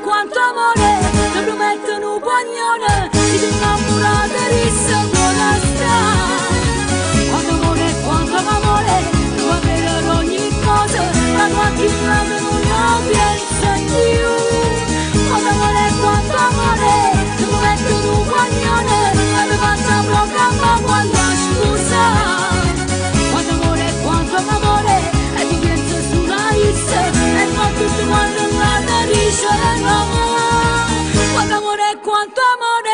quanto amore, ti promettono un pagnone, ti sei innamorata di buona sta. Quanto amore, tu avere ogni cosa, la tua vita non la pensa più. Quanto amore, ti promettono un pagnone, ti faccio un programma quando scusa. Quanto amore, e ti penso sulla lista, e non tutto quanto la dice no. Quanto amore, quanto amore.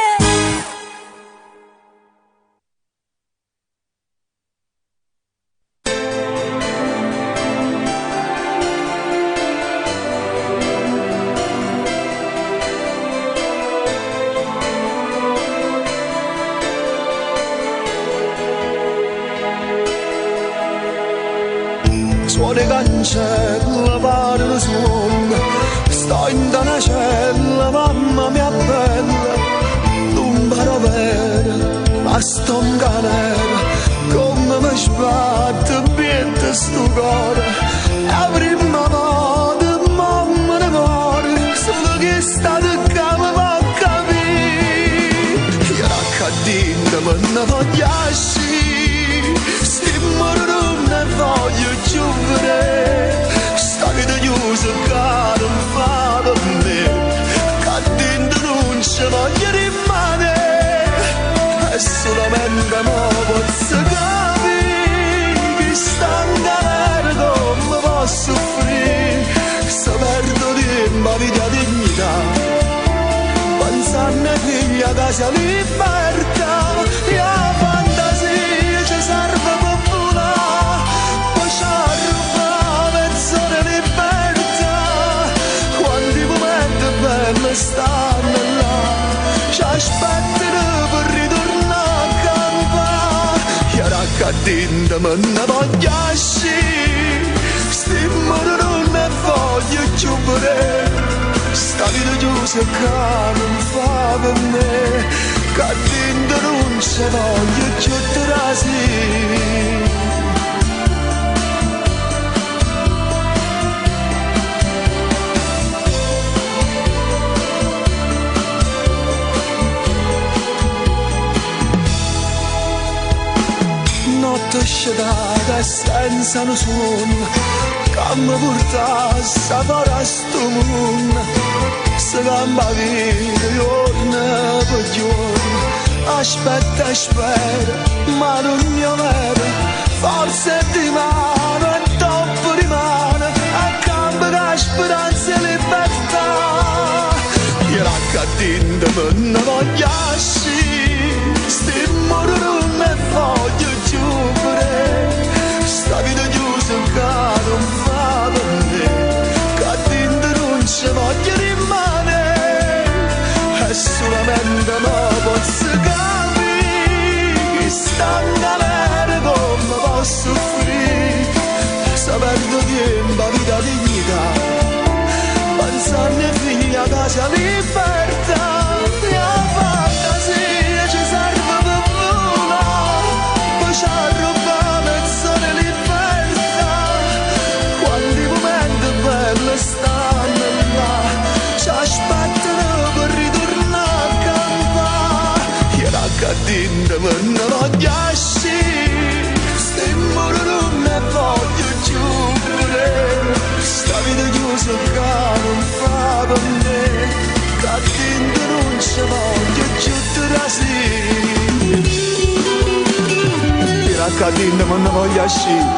Suone cancella, pare lo suono, sto in una cella, mamma mia bella, non paro bene, ma sto in galera, come mi sbatte, piette sto cuore, la prima volta, mamma ne muore, solo che sta tocca mi fa capire, io raccaddinta, ma ne voglio uscire, stimmore non ne voglio più vedere, sta vita chiusa che non fa per me, che dentro non ci voglio rimanere, e solamente mo posso capire che sta in galera come posso soffrire, se perdo tempo vita dignità, pensando a figlia che sia libertà, e la fantasia ci serve per volare, poi ci arruba mezz'ora libertà, quanti momenti belli stanno là, ci aspettano per ritornare a campare, e ora che dentro me ne voglio uscire, stimmore non ne voglio più vedere, sta vita chiusa che non fa per me, che dentro non ci voglio più trasire. Notte scelata senza un suono, che mi porta a sapere a sto mondo, si cambia vita giorno per giorno, aspetta e spera, ma non mi avere, forse di mano e dopo rimane, a campo che speranza e libertà, io raccattendo me ne voglio uscire, stimmore non ne voglio più vedere, sta vita chiusa che non fa per me, che dentro non ci voglio rimanere, e solamente me posso capire, che sta in galera come posso soffrire, se perdo tempo vita dignità, pensando a figlia che sia libertà, la fantasia ci serve per volare, poi ci arruba mezz'ora libertà, quanti momenti belli stanno là, ci aspettano per ritornare a campare, io raccattendo me ne voglio uscire, stimmore non ne voglio più vedere, sta vita chiusa che non fa per me, che dentro non ci voglio più trasire, io raccattendo me ne voglio uscire,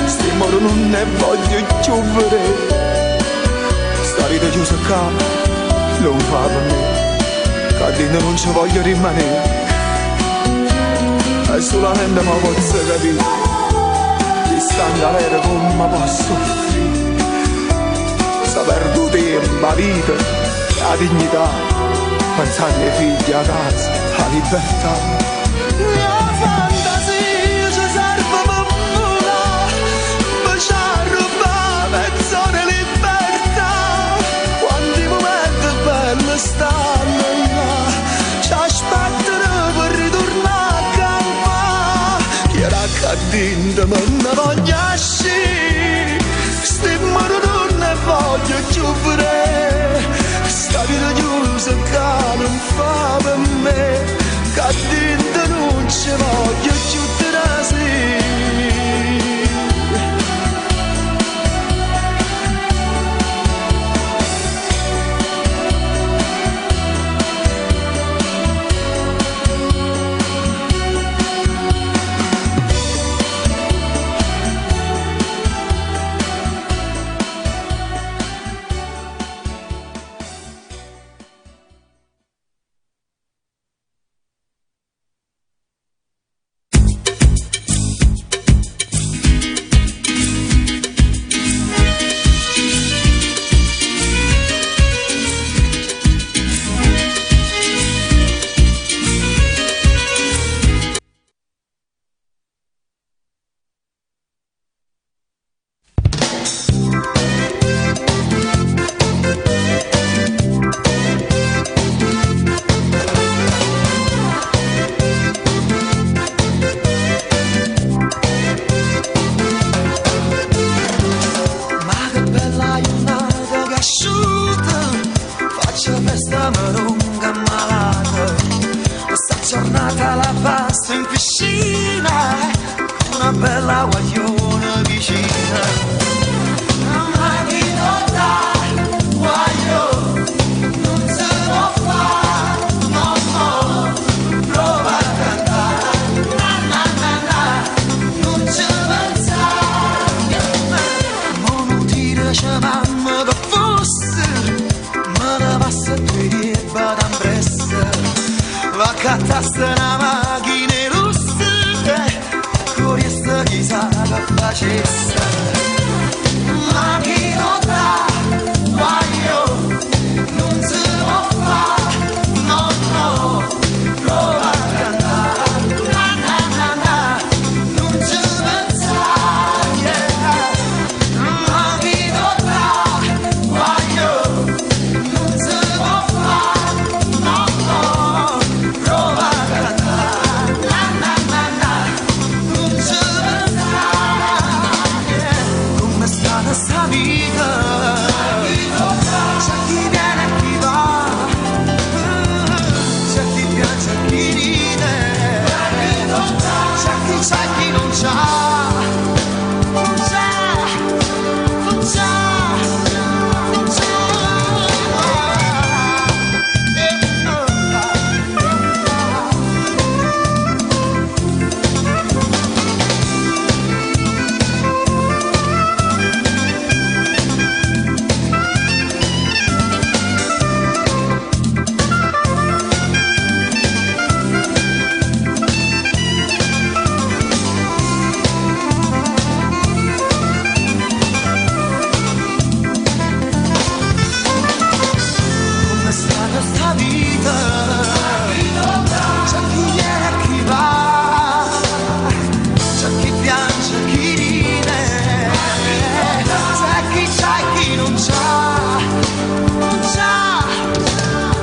stimmore non ne voglio più vedere, sta vita chiusa che non fa per me, che dentro non ci voglio rimanere, e solamente mi posso capire, che sta in galera come posso soffrire, se perdo tempo, la vita, la dignità, pensando ai figli, a casa, alla libertà. La fantasia ci serve per volare, per ci arruba mezz'ora libertà, quanti momenti belli stanno là, ci aspettano per ritornare a campare, io raccattendo me ne voglio uscire, stimmore non ne voglio più vedere, asciutta, faccio festa ma lunga malata. Questa giornata la passo in piscina, con una bella guagliona vicina. Ma chi non dà guaglio, non se può fare, no, no, prova a cantare, na na na na, non ci pensare. Ma non tira c'è mamma per fosse, ma ne passa due rieba d'ambressa, va a cattaste una macchina russa, curiosa chissà che facesse. Ma chi non dà guaglio, non si può fare, no, no, prova a cantare, na na na na, non ci pensare, yeah. Ma chi non dà guaglio, non si può fare, no, no, prova a cantare, na na na na, non ci pensare, yeah. Come sta questa vita? C'è chi viene e chi va, c'è chi piange e chi ride, c'è chi c'è e chi non c'ha, non c'è, non c'è, non c'è. Come sta questa vita? C'è chi viene e chi va, c'è chi piange e chi ride, c'è chi c'ha e chi non c'ha, non c'ha,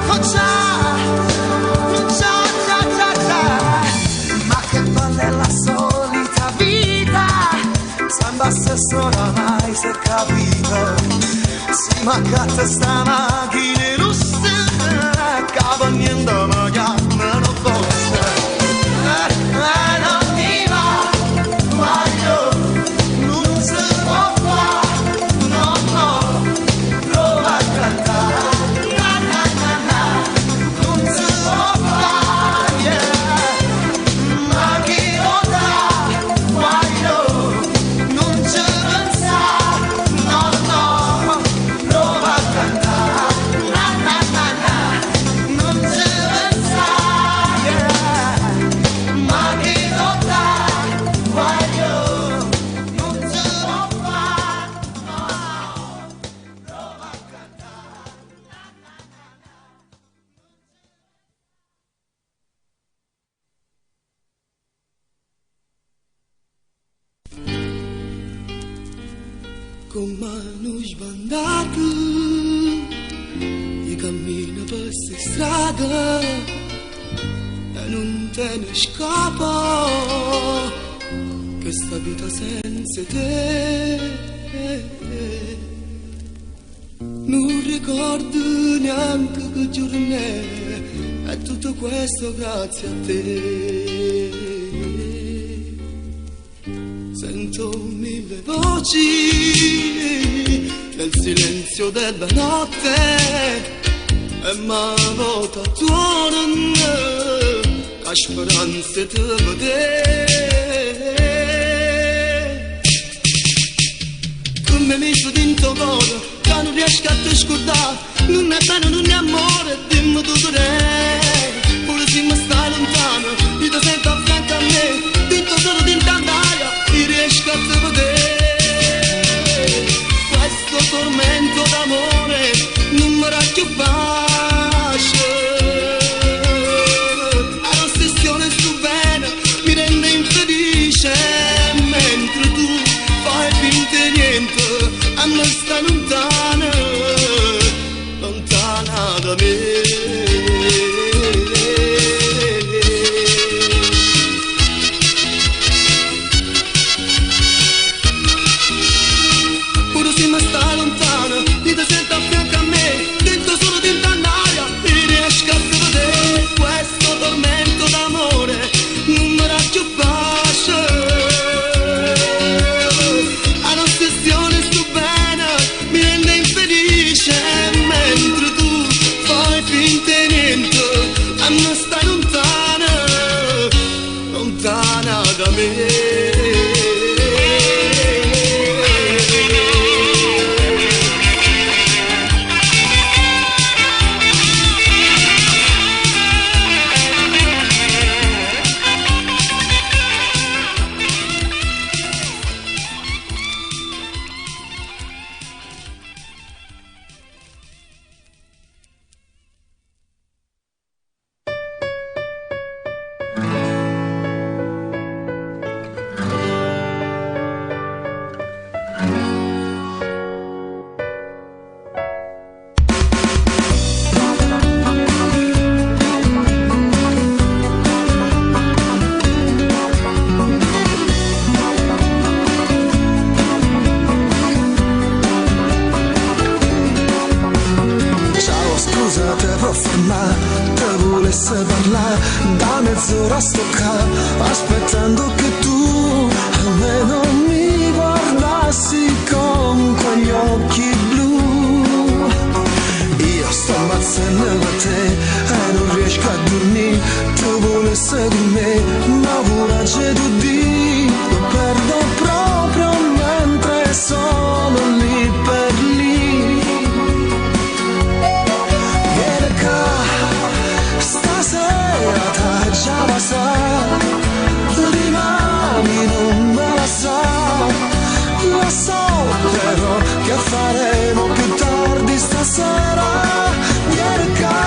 non c'ha, non c'ha, c'ha, c'ha, c'ha. Ma che bella è la solita vita, sembra stesso oramai si è capito. Si mancata sta macchina russa, cava niente ma chiamano forza. Non mi va, guaglio, non si può fare, no, no, prova a cantare, na na na na, non si può fare, yeah. Ma chi lo dà, guaglio, non ci pensare, no, no, prova a cantare, na na na na, non ci pensare, yeah. Ma chi lo dà, guaglio, non ci può fare, no, prova a cantare. Con mano sbandata e cammina per questa strada e non te ne scappa che sta vita senza te non ricordo neanche che giorno è tutto questo grazie a te. Sento mille voci nel silenzio della notte e ma volta tuonano la speranza di vedere. Come mi sto dentro cuore che non riesco a te scordare, non è bene, non è amore, dimmi tu direi. Pure se mi stai lontano, io ti sento a fianco a me, dentro solo dentro d'aria, io riesco a te vedere. Questo tormento d'amore non mi dà più pace, l'ossessione su bene mi rende infelice, mentre tu fai finta di niente, a me stai lontana, lontana da me. Pure se mi stai lontana, mi ti sento volesse parlare, da mezz'ora sto qua, aspettando che tu almeno mi guardassi con quegli occhi blu. Io sto ammazzando da te e non riesco a dormire, tu volessi di me, ma coraggio tu di, lo perdo proprio mentre sono lì per lì. Vieni qua, stasera t'ha già passato, rimani non me la sa, lo so però che faremo più tardi stasera. Vieni qua,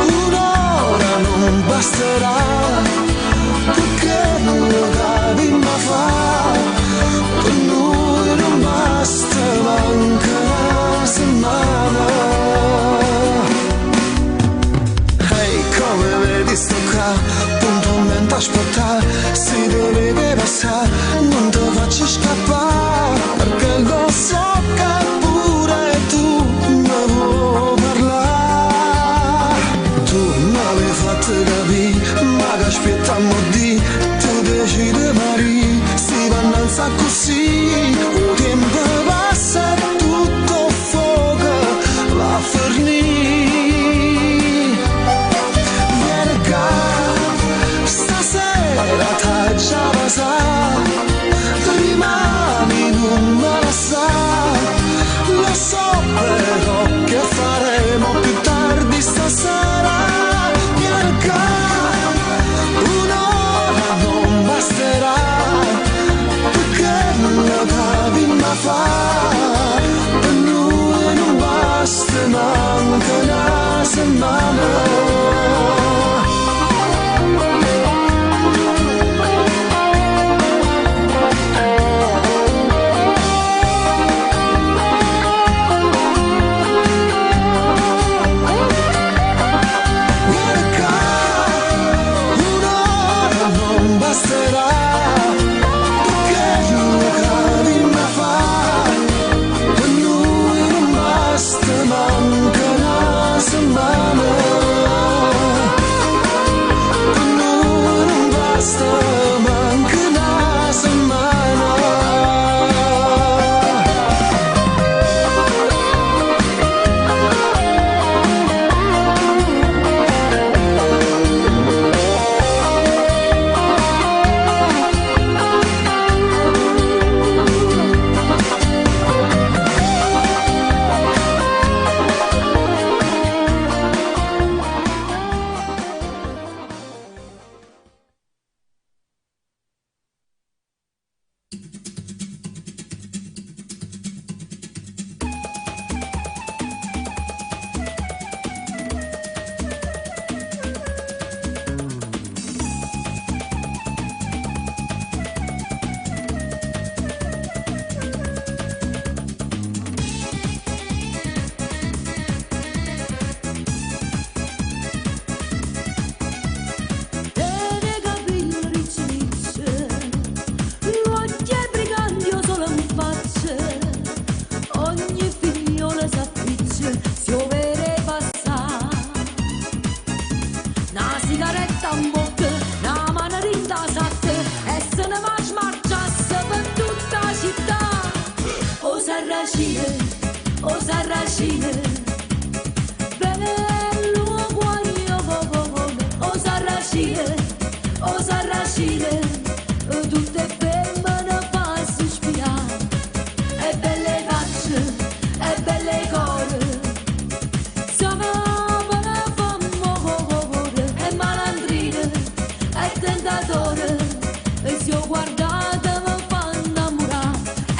un'ora non basterà, perché non lo devi mai fare, per noi non basta manca una settimana. Ehi, come vedi sto qua, puntualmente aspettare, si deve passare, non te faccio scappare, perché lo so che pure tu mi vuoi parlare. Tu mi avevi fatto capire, ma che aspettiamo di, tu decidi Maria, si vanno così, un tempo passa e tutto fuoco va a fornire. Vieni qua, stasera t'ha già passato, rimani non me la sa, lo so però che faremo più tardi stasera. Vieni qua, un'ora non basterà, perché non lo devi mai fare, per noi non basta manca una settimana.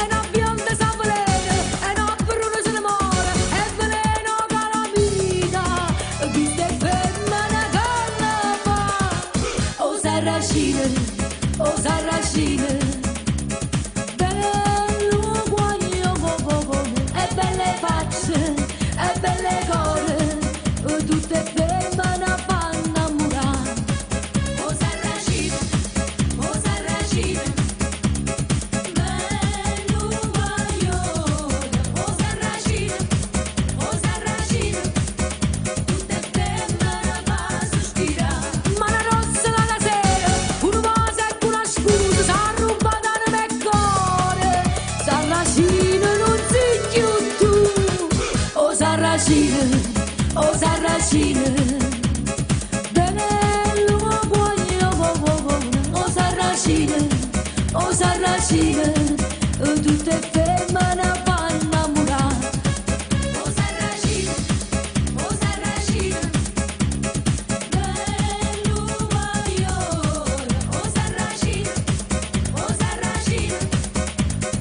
E una bionda sa volere, e una bruna se ne muore, e sarracine, oh sarracine, bello guaglio, oh sarracine, oh sarracine, tutte femmine fanno innamorare. Oh sarracine, oh sarracine, bello guaglio, oh sarracine,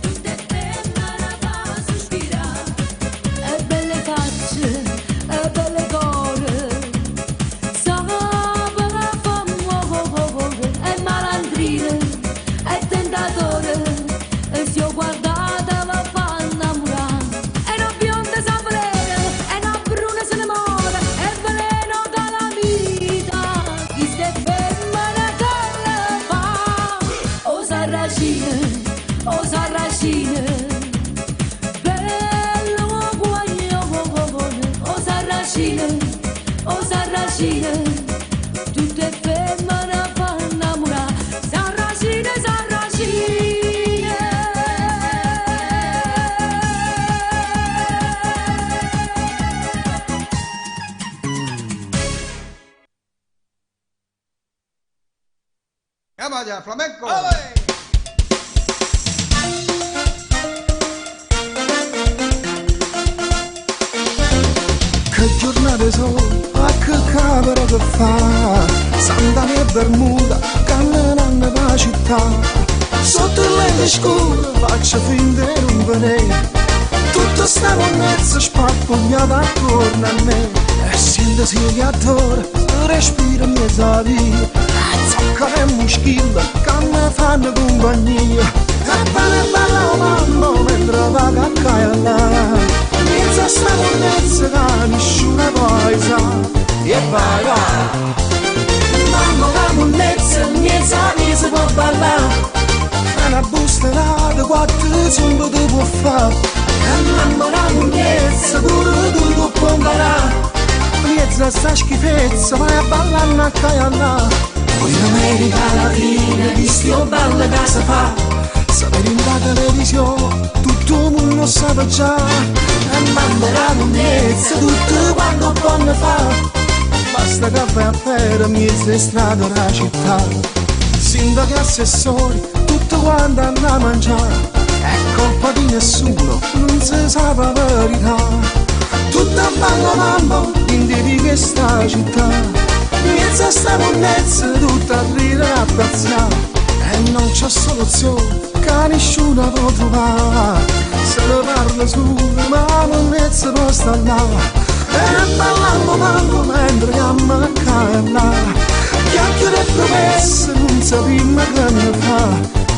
tutte femmine fanno sospirare. E belle facce, e belle core, sapere famore, e malandrine, e tentatore, e se ho guardata la fa innamorare. E una bionda saprere, e una bruna se ne muore, e veleno dalla vita, chi ste femmine che le fa. Oh sarracine, oh sarracine, bello guaglio, oh sarracine, oh sarracine, tutte femmine fanno innamorare. Sarracine, sarracine. Vamos allá, flamenco. Che giornate sono, a che camera che fa, sandali e bermuda, camminando per la città, sotto il lente scuro faccio finta di non vedere, tutta sta monnezza sparpagliata attorno a me, e sento sia che adoro, respiro in mezzo alla via, zocca e moschilla che mi fanno compagnia, e balla mamma mentre vaga a caia mezza sta monnezza che nessuno poi sa, e vai vai. Mamma la monnezza, mezza si può ballare, e una busta da quattro zumba ti può fare, e mamma la monnezza pure tu può imparare, mezza sta schifezza vai a ballare a caia. Poi in America Latina visti o balla che si fa, sapere in la televisione tutto il mondo sa già, e mamma la monnezza tutto quanto può ne fa, basta che vai a fare mezza strada della città, sindaco e assessori tutto quanto hanno a mangiare, è colpa di nessuno, non si sa la verità, tutta balla mamma in di questa città, mezza sta monnezza tutta a ridere a piazzare, e non c'è soluzione che nessuno può trovare, se ne parla solo ma la monnezza non sta là, e ballando mamma mentre chiama a caia, chiacchiere e promesse non sappiamo che ne fa,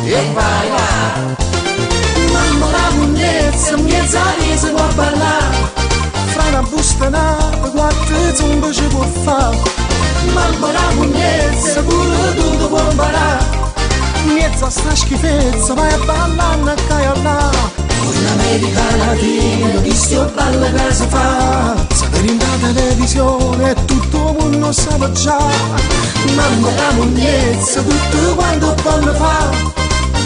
e vai vai. Mamma la monnezza mezza si può ballare, fra una busta nata quattro zumba ci può fare, mamma la monnezza pure tu può imparare, mezza sta schifezza vai a ballare a caia là. Poi in America Latina visti o balla che si fa, sapere in la televisione tutto il mondo sa già, mamma la monnezza tutto quanto può ne fa,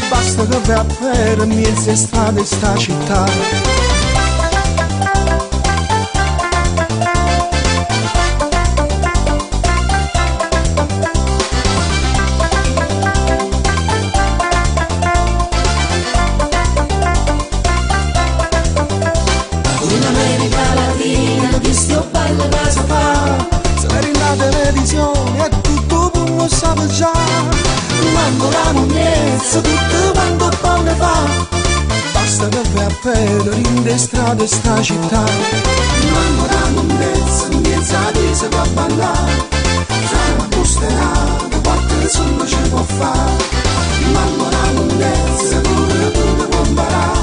basta che vai a fare mezza strada in sta città. Mamma la monnezza tutto quanto può ne fa, basta che vai a fare in de strade sta città, mamma la monnezza mezza si può ballare, fra una busterata quattro insomma ci può fare, mamma la monnezza pure tu può imparare,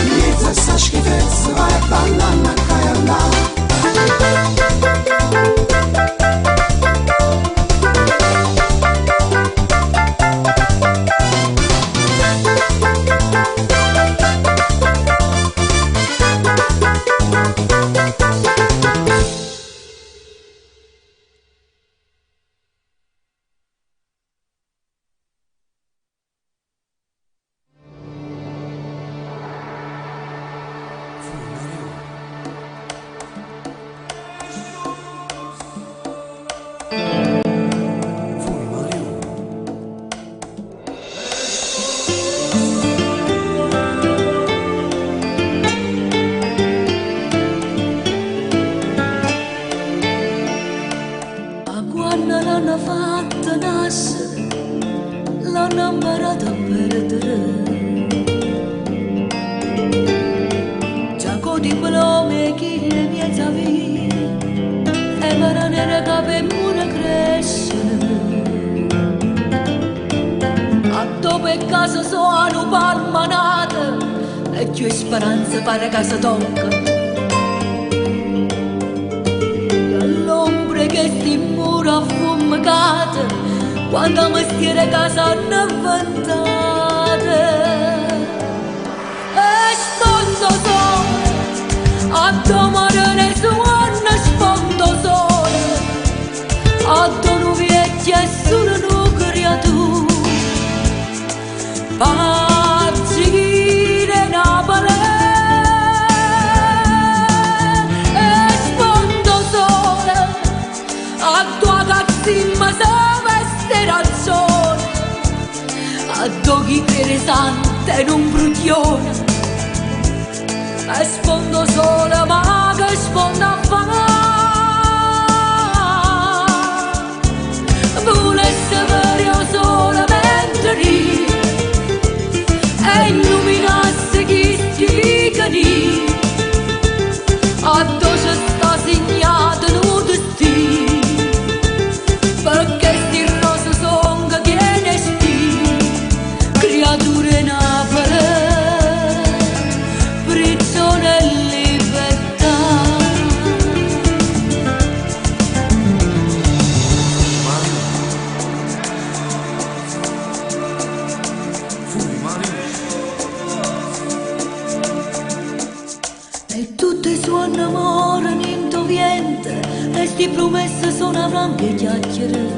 mezza sta schifezza vai a ballare a caia là. hanno imparato a perdere. Già di quello che le mie vita e per nere cape mura crescere. A dove casa sono palmanate e più speranza pare che si tocca. L'ombre che si mura affumicate quando mestiere casa hanno avventate. E sfondo sole a domare ne suona sfondo sole a dono vecchia e solo no creatura pazzire Napoli e sfondo sole a tua cazzimma se veste ragione a doghi cresante in un bruglione e sfondo sole ma che sfondo a fa volesse vedere sole mentre ride e illuminasse chi si cadì a dove sta segnato il destino perché sti rose son che tiene sti creature Napoli prigione e libertà. E tutte suonano amore niente viente e sti promesse sono franche chiacchiere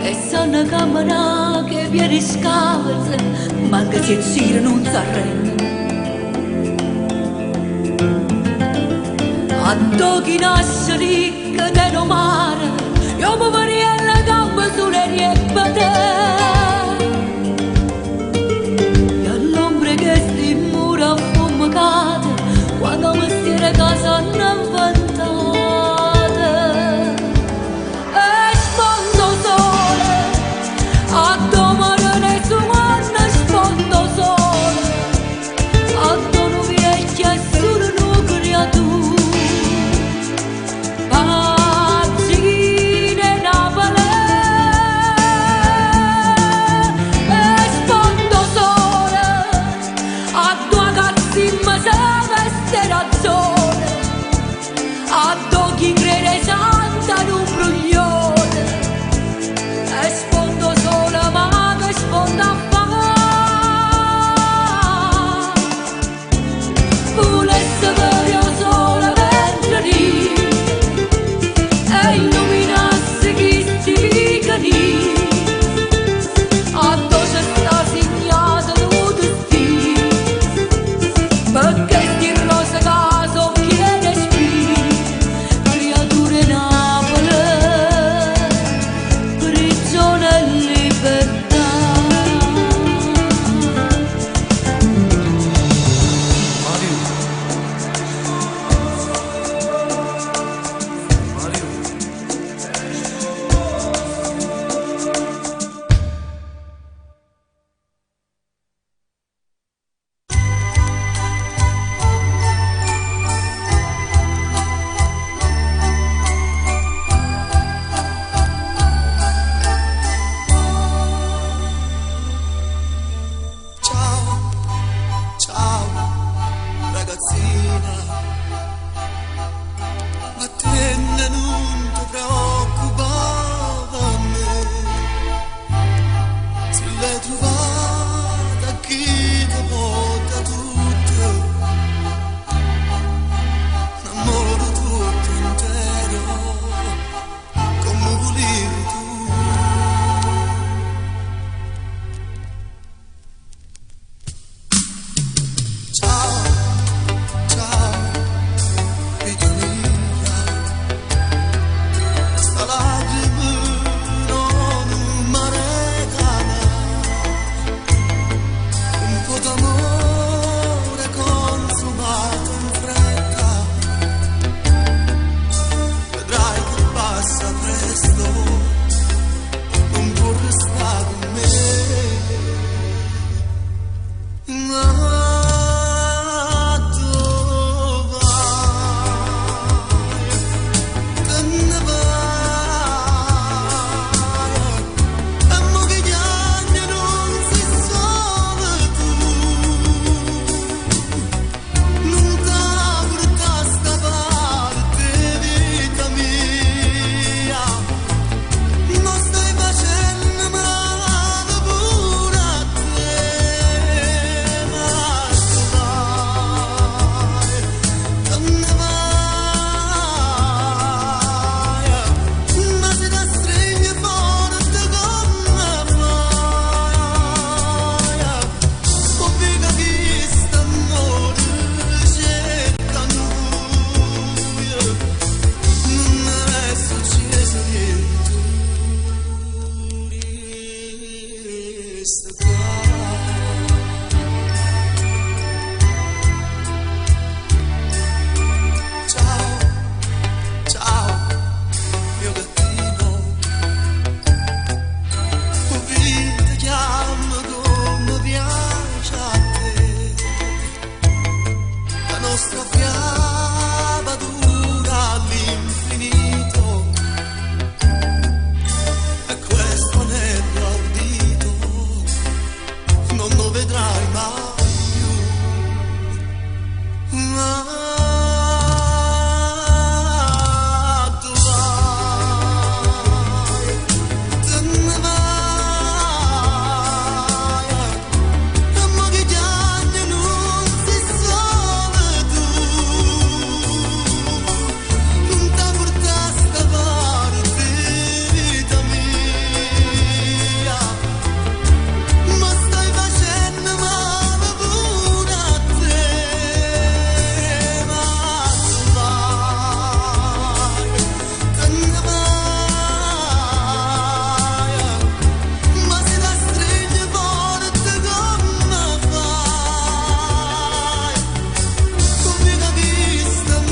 e sanno camminare che viene scavese ma che si gira non si arrende a doghi nasce ricca nel mare io mi vorrei alla gamba sulle riepate quando mestiere casa hanno inventate e sfondo sole a domare ne suona sfondo sole a dono vecchia e solo no creatura pazzine Napoli e sfondo sole a tua cazzimma se veste ragione